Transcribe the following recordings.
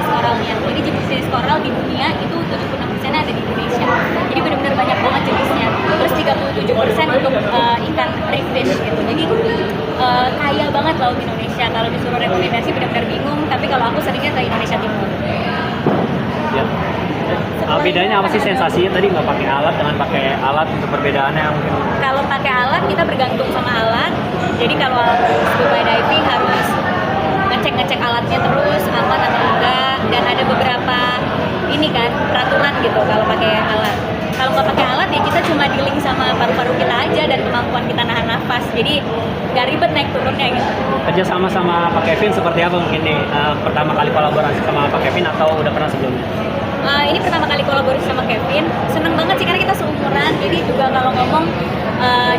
koralnya. Jadi jenis koral di dunia itu 76% ada di Indonesia. Jadi benar-benar banyak banget jenisnya. Terus 37% untuk ikan reef fish gitu. Jadi kaya banget laut Indonesia. Kalau disuruh rekomendasi benar-benar bingung. Tapi kalau aku seringnya ke Indonesia Timur. Ya. Bedanya apa sih sensasinya tadi nggak pakai alat dengan pakai alat untuk perbedaannya mungkin? Kalau pakai alat kita bergantung sama alat. Jadi kalau scuba diving harus ngecek alatnya terus aman atau enggak, dan ada beberapa ini kan peraturan gitu kalau pakai alat. Kalau nggak pakai alat ya kita cuma dealing sama paru-paru kita aja dan kemampuan kita nahan nafas. Jadi nggak ribet naik turunnya gitu. Kerja sama Pak Kevin seperti apa mungkin nih? Pertama kali kolaborasi sama Pak Kevin atau udah pernah sebelumnya? Ini pertama kali kolaborasi sama Kevin. Seneng banget sih karena kita seumuran. Jadi juga kalau ngomong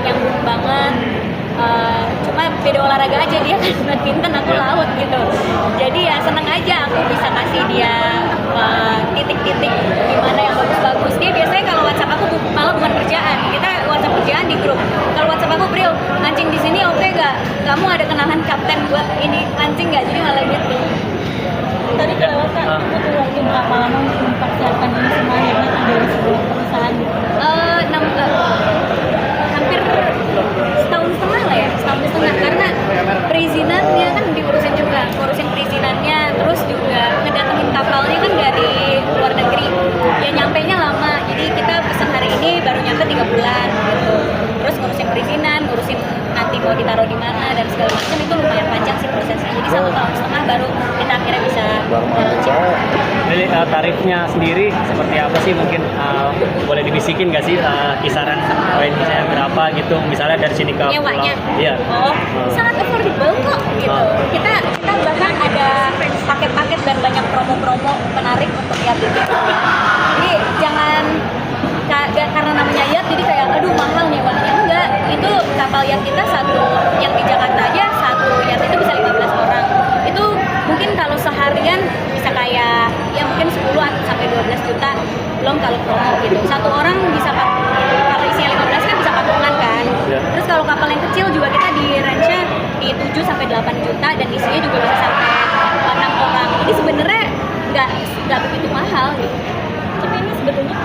nyambung banget. Cuma beda olahraga aja, dia kan badminton, aku laut gitu. Jadi ya seneng aja aku bisa kasih dia titik-titik di mana yang bagus-bagus. Dia biasanya kalau WhatsApp aku malah bukan kerjaan, kita WhatsApp kerjaan di grup. Kalau WhatsApp aku, Bril, mancing di sini oke gak? Kamu ada kenalan kapten buat ini mancing gak? Jadi malah gitu. Tadi kelewat Kak, itu waktu berapa lama untuk mempersiapkan ini semua akhirnya dari sebuah perusahaan gitu? Hampir setahun setengah lah ya, setahun setengah, karena perizinannya kan diurusin juga, ngurusin perizinannya, terus juga ngedatengin kapalnya kan dari luar negeri, ya nyampenya lama, jadi kita pesan hari ini baru nyampe 3 bulan gitu, terus ngurusin perizinan, ngurusin nanti mau ditaruh di mana dan segala macam, itu lumayan panjang sih prosesnya, jadi 1 tahun setengah baru kita akhirnya bisa launching. Jadi tarifnya sendiri seperti apa sih, mungkin boleh dibisikin nggak sih kisaran misalnya berapa gitu, misalnya dari sini ke Nyewanya? Iya. Sangat affordable kok gitu. Kita bahkan ada paket-paket dan banyak promo-promo menarik untuk yacht itu. Jadi jangan karena namanya yacht jadi kayak aduh mahal nyewanya, enggak. Itu kapal yacht kita satu yang di Jakarta aja, satu yacht itu bisa 15 orang. Itu mungkin kalau seharian bisa kayak ya mungkin 10 sampai 12 juta, belum kalau promo gitu. Satu orang bisa kalau isinya 15 kan bisa patungan kan. Terus kalau kapal yang kecil juga kita di range-nya di 7 sampai 8 juta dan isinya juga bisa sampai 6 orang. Jadi sebenarnya nggak begitu mahal gitu. Tapi ini sebetulnya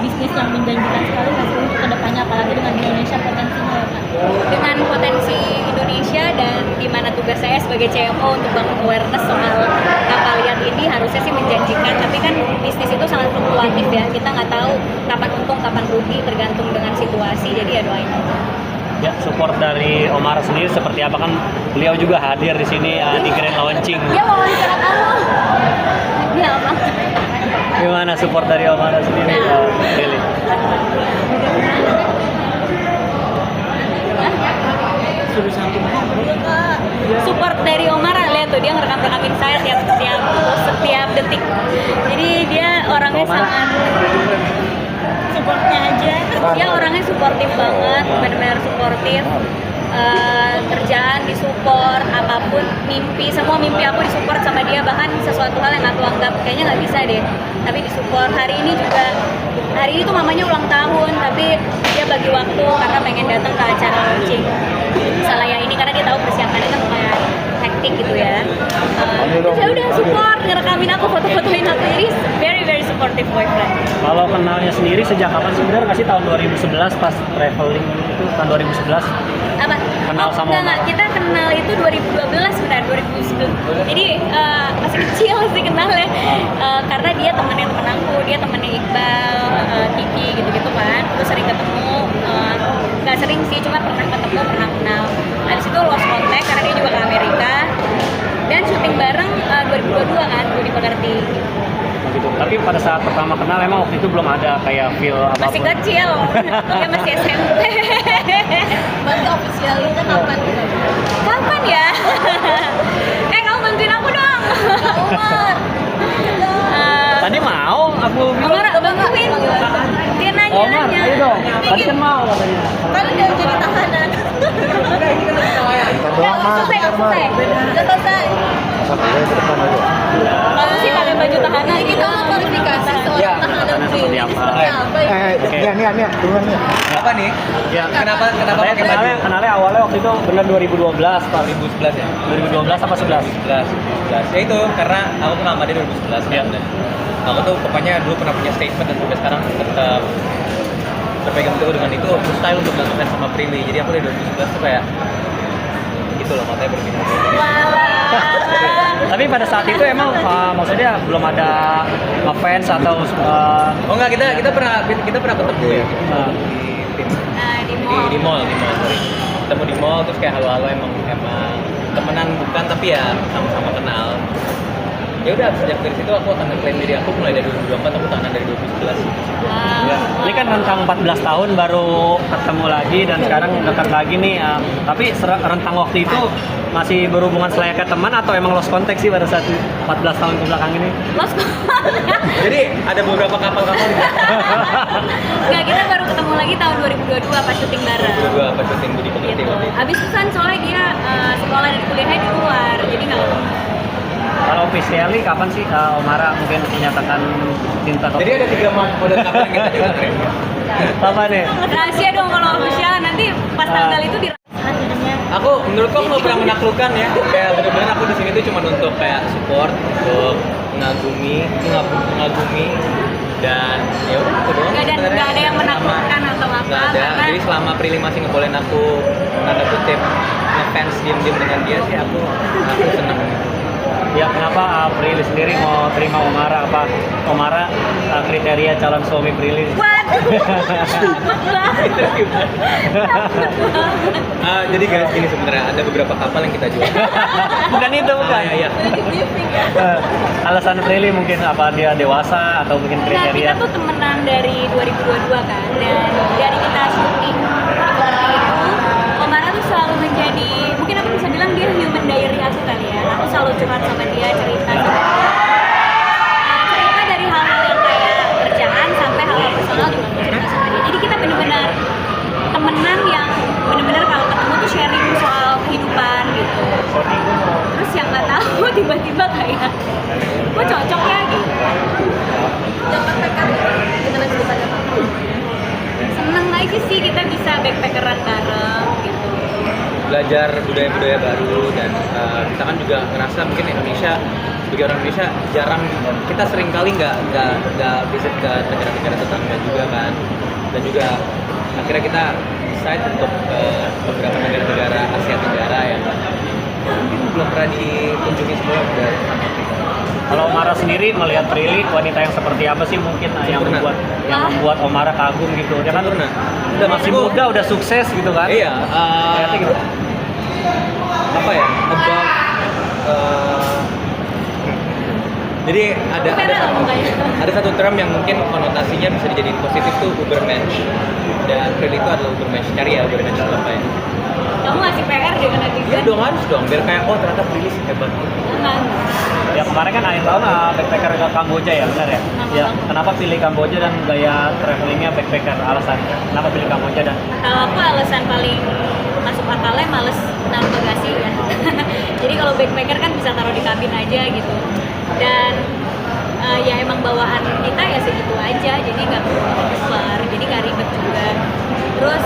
bisnis yang menjanjikan sekali nggak sih untuk kedepannya, apalagi dengan Indonesia potensinya ya Kak? Dengan potensi Indonesia dan di mana tugas saya sebagai CMO untuk bangun awareness soal kapal yacht ini harusnya sih menjanjikan, tapi kan bisnis itu sangat fluktuatif ya, kita nggak tahu kapan untung kapan rugi tergantung dengan situasi, jadi ya doain aja. Ya, support dari Omara sendiri seperti apa, kan beliau juga hadir di sini di grand launching. Dia mau wawancara kamu. Dia apa? Gimana support dari Omara sendiri, Lili? Support dari Omara, lihat tuh dia ngerekam-rekamin saya setiap detik. Jadi dia orangnya sangat supportnya aja. Dia orangnya suportif banget, benar-benar suportif. Kerjaan disupport, apapun semua mimpi aku disupport sama dia, bahkan sesuatu hal yang aku anggap kayaknya nggak bisa deh, tapi disupport. Hari ini tuh mamanya ulang tahun, tapi dia bagi waktu karena pengen datang ke acara launching Salaya ini karena dia tahu persiapannya kan lumayan hektik gitu ya. Saya udah support, ngerekamin aku, foto-fotoin aku, jadi very very supportive boyfriend. Kalau kenalnya sendiri sejak kapan sebenarnya? Kasih tahun 2011 pas traveling itu, tahun 2011 Apa? kenal sama enggak, kita kenal itu 2012 benar, 2010. Jadi masih kecil sih kenalnya. Karena dia temannya temen aku, dia temannya Iqbal, Kiki gitu-gitu kan. Terus sering ketemu, nggak sering sih, cuma pernah ketemu, pernah kenal. Habis itu lost contact karena dia juga ke Amerika. Dan syuting bareng 2022 kan, gue dipengerti. gitu. Tapi pada saat pertama kenal emang waktu itu belum ada kayak feel apapun. Masih kecil, dia masih SMP. Berarti officialnya kapan? Kapan ya? Kamu bantuin aku dong. Umar. Tadi mau aku bilang. Omar, bantuin. Dia nanya. Ayo dong. Tadi kan mau katanya. Kan udah jadi tahanan. Selesai. Kalau sih pakai baju tahanan Kita mau kualifikasi soal tahanan seperti apa? seperti apa ya? Oke. Ini Nia, duluan Nia. Apa nih? Ya. Kenapa Saya pakai baju? kenalnya awalnya waktu itu benar 2012 Pak. 2011 ya? 2012 apa 11? 11. Ya itu karena aku kenal sama dia 2011 kan. Iya. Dan aku tuh pokoknya dulu pernah punya statement dan sampai sekarang tetap berpegang teguh dengan itu, mustahil untuk melakukan sama Prilly. Jadi aku dari 2011 tuh kayak gitu loh, matanya berpindah. Tapi pada saat itu emang maksudnya belum ada ngefans atau Oh enggak, kita pernah ketemu ya uh, di mall sorry. Ketemu di mall terus kayak halo emang temenan bukan tapi ya sama-sama kenal. Ya udah sejak dari situ aku akan ngeklaim diri aku mulai dari 2024, aku tahanan dari 2011. ya. Ini kan rentang 14 tahun baru ketemu lagi dan sekarang dekat lagi nih. Tapi rentang waktu itu masih berhubungan selayaknya teman atau emang lost contact sih pada saat 14 tahun ke belakang ini? Lost Jadi ada beberapa kapal-kapal gitu. Nggak, kita baru ketemu lagi tahun 2022 pas syuting bareng. Gue apa syuting Budi Pekerti Gitu. waktu itu. Abis itu kan soalnya dia sekolah dan kuliahnya di luar, jadi nggak ketemu. Kalau officially kapan sih Omara mungkin menyatakan cinta ke Jadi ada 3 model kapal yang kita juga keren. apa nih? Rahasia dong kalau official, nanti pas tanggal itu di akhirnya Menurutku aku nggak pernah menaklukkan ya. Kayak bener-bener aku di sini tuh cuma untuk kayak support, untuk mengagumi dan ya udah itu doang. nggak ada yang menaklukkan atau apa, Nggak ada. karena Jadi selama Prilly masih ngebolehin aku tanda kutip ngefans diem-diem dengan dia sih aku seneng. Ya kenapa Prilly sendiri mau terima Omara? Apa Omara kriteria calon suami Prilly? waduh, takut banget. Jadi guys gini sebenarnya ada beberapa kapal yang kita jual. Bukan itu bukan. Iya. Alasan Prilly mungkin apa dia dewasa atau mungkin Nah, kita kriteria? tuh temenan dari 2022 kan, dan dari kita syuting seperti itu, Omara tuh selalu menjadi, mungkin aku bisa bilang dia human diary aku kali ya. Aku selalu curhat sama dia, cerita sama dia. Cerita dari hal-hal yang kayak kerjaan sampai hal-hal personal juga aku cerita sama dia. Jadi kita benar-benar temenan yang benar-benar kalau ketemu tuh sharing soal kehidupan gitu. Terus yang nggak tahu tiba-tiba kayak, gue cocok ya gitu. Dapat PKR gimana ceritanya? Seneng aja sih kita bisa backpackeran bareng gitu. Belajar budaya-budaya baru dan kita kan juga ngerasa mungkin Indonesia sebagai orang Indonesia jarang, kita sering kali nggak visit ke negara-negara tetangga juga kan, dan juga akhirnya kita decide untuk beberapa negara-negara Asia Tenggara yang mungkin belum pernah dikunjungi semua dari Afrika. Kalau Omara sendiri melihat Prilly wanita yang seperti apa sih mungkin yang Sempurna. membuat Omara kagum gitu? Dia kan Sempurna. udah masih Maksudku- muda, udah sukses gitu kan? Iya, Ternyata gitu. apa ya? Jadi ada satu term yang mungkin konotasinya bisa dijadiin positif tuh Ubermensch, dan Prilly itu adalah Ubermensch. Cari ya Ubermensch itu apa ya? Kamu ngasih PR dengan netizen? Iya dong, harus dong, biar kayak oh ternyata Prilly sih hebat. Jangan. Ya kemarin kan akhir tahun backpacker ke Kamboja ya, benar ya? Ya, kenapa pilih Kamboja dan gaya travelingnya backpacker? Alasan kenapa pilih Kamboja dan Kalau aku alasan paling masuk akalnya males naruh bagasi ya. Jadi kalau backpacker kan bisa taruh di kabin aja gitu. Dan ya emang bawaan kita ya segitu aja, jadi nggak perlu besar, jadi nggak ribet juga. Terus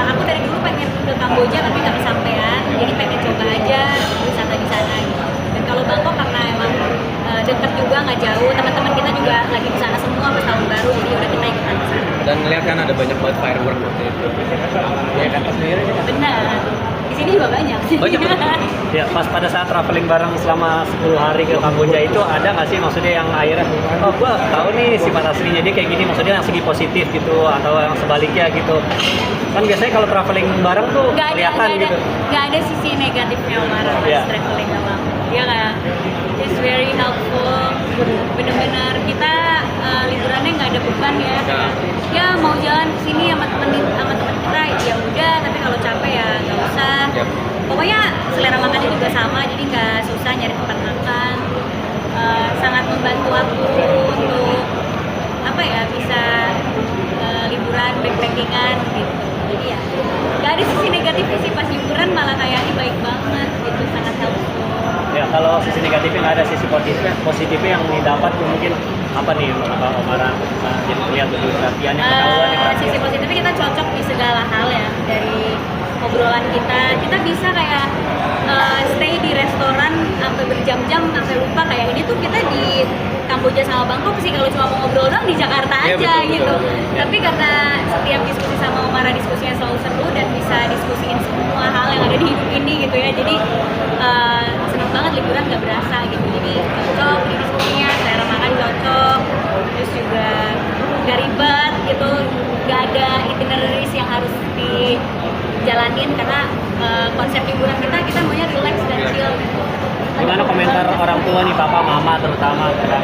aku dari dulu pengen ke Kamboja tapi nggak kesampaian, jadi pengen coba aja wisata di sana gitu. Dan kalau Bangkok karena emang dekat juga, nggak jauh, teman-teman kita juga lagi di sana semua pas tahun baru, jadi udah kita ikutan ke sana. Dan ngeliat kan ada banyak banget firework waktu itu. Ya kan pas sendiri. Benar. Di sini juga banyak. Banyak, bener. ya pas pada saat traveling bareng selama 10 hari ke Kamboja itu ada nggak sih maksudnya yang akhirnya oh gua tahu nih sifat aslinya dia kayak gini, maksudnya yang segi positif gitu atau yang sebaliknya gitu? Kan biasanya kalau traveling bareng tuh kelihatan gitu. Nggak ada sisi negatifnya Omara pas Yeah. traveling sama aku. Dia kayak it's very helpful. Bener-bener kita liburannya nggak ada beban ya. Nah. Ya mau jalan kesini sama temen kita ya udah, tapi kalau capek ya nggak usah. Yap. Pokoknya selera makannya juga sama, jadi nggak susah nyari tempat makan. Sangat membantu aku untuk apa ya bisa liburan backpackingan gitu. Jadi ya nggak ada sisi negatifnya sih, pas liburan malah kayaknya baik banget gitu, sangat helpful. Ya Ya kalau sisi negatifnya nggak ada, sisi positifnya yang didapat tuh mungkin apa nih Mbak Omara? Jadi terlihat lebih perhatiannya, ketahuan nih Sisi perhatian. positifnya kita cocok di segala hal ya, dari obrolan kita bisa kayak stay di restoran sampai berjam-jam sampai lupa kayak ini tuh kita di Kamboja sama Bangkok sih kalau cuma mau ngobrol doang di Jakarta Iya, aja betul, gitu. betul. Tapi karena setiap diskusi sama Omara diskusinya selalu seru dan bisa diskusiin semua hal yang ada di hidup ini gitu ya. Jadi seneng banget liburan nggak berasa gitu. Jadi cocok di diskusinya, selera makan cocok, terus juga nggak ribet gitu, nggak ada itineraries yang harus dijalanin karena konsep liburan kita maunya relax dan chill. Gimana komentar orang tua nih, papa, mama terutama tentang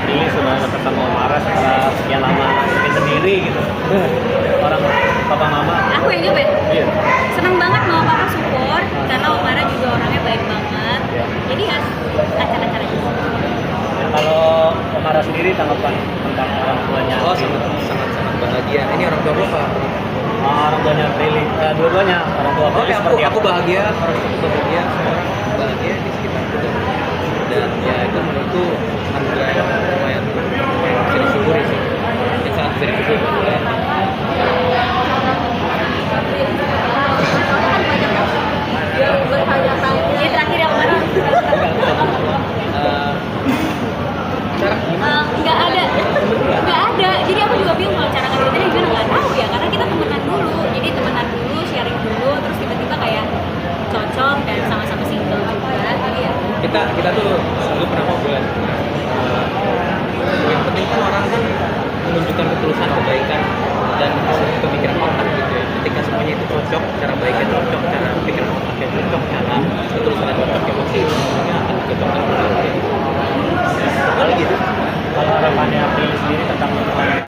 Prilly sudah dekat sama Omara setelah sekian lama mungkin sendiri gitu. Orang papa mama. Aku yang jawab ya? Iya. Seneng banget mau papa support karena Omara juga orangnya baik banget. Iya. Jadi ya lancar-lancar aja. Ya, kalau Omara sendiri tanggapan tentang orang tuanya? Oh, sangat bahagia. Ini orang tua gue apa? Orang tuanya Prilly, dua-duanya orang tua Prilly seperti Aku apa? bahagia, orang tua bahagia, semua orang bahagia di sekitarku. Dan ya itu menurutku anugerah yang lumayan bisa disyukuri sih. Yang sangat bisa disyukuri. Jadi terakhir ya Omara. Cara Nggak ada. Jadi aku juga bingung kalau cara ngedeketinnya gimana, nggak tahu ya karena kita temenan dulu, sharing dulu, terus tiba-tiba kayak cocok dan sama-sama single juga. Jadi ya kita tuh dulu pernah ngobrol. Yang penting kan orang kan menunjukkan ketulusan kebaikan dan pemikiran otak gitu ya. Ketika semuanya itu cocok, cara baiknya cocok, cara pikiran otaknya cocok, cara ketulusannya cocok, ya pasti semuanya akan dicocokkan. Kalau gitu, kalau harapannya Prilly sendiri tentang